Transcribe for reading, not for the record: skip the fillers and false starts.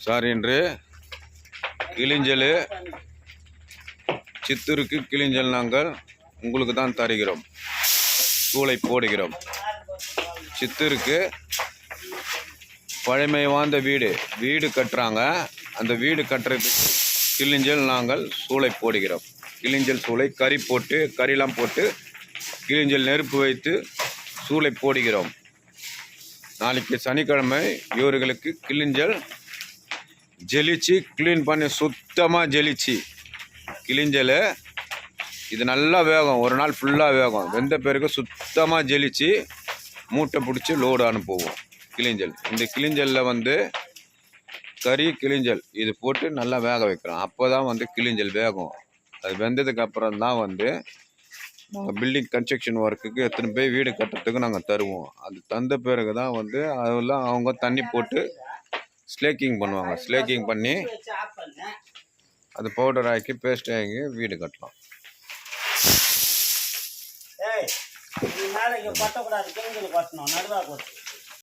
Sir, இன்று கிளிஞ்சல் சித்தூருக்கு கிளிஞ்சல் நாங்கள் உங்களுக்கு தான் தருகிறோம். சூளை போடுகிறோம். சித்தூருக்கு பழமை வாய்ந்த வீடு கட்டுறாங்க. அந்த வீடு கட்டுறதுக்கு கிளிஞ்சல் நாங்கள் சூளை போடுகிறோம். கிளிஞ்சல் சூளை கறிலாம் போட்டு கிளிஞ்சல் நெருப்பு வைத்து சூளை போடுகிறோம். நாளைக்கு சனிக்கிழமை இவர்களுக்கு கிளிஞ்சல் ஜெலிச்சு க்ளீன் பண்ணி சுத்தமாக ஜெலிச்சு கிளிஞ்சல் இது நல்லா வேகும். ஒரு நாள் ஃபுல்லாக வேகும். வெந்த பிறகு சுத்தமாக ஜெலிச்சு மூட்டை பிடிச்சி லோடு அனுப்புவோம். கிளிஞ்சல் இந்த கிளிஞ்சலில் கறி கிளிஞ்சல் இது போட்டு நல்லா வேக வைக்கிறோம். அப்போ தான் கிளிஞ்சல் வேகும். அது வெந்ததுக்கு அப்புறம் தான் நாங்கள் பில்டிங் கன்ஸ்ட்ரக்ஷன் ஒர்க்குக்கு எத்தனை போய் வீடு கட்டுறதுக்கு நாங்கள் தருவோம். அது தந்த பிறகு தான் அதெல்லாம் அவங்க தண்ணி போட்டு ஸ்லேக்கிங் பண்ணுவாங்க. ஸ்லேக்கிங் பண்ணி அது பவுடர் ஆக்கி பேஸ்ட் ஆக்கி வீடு கட்டலாம். மேலே இங்கே கொட்டக்கூடாது, கிளிஞ்சல் கொட்டணும், நடுவாக கொட்டு.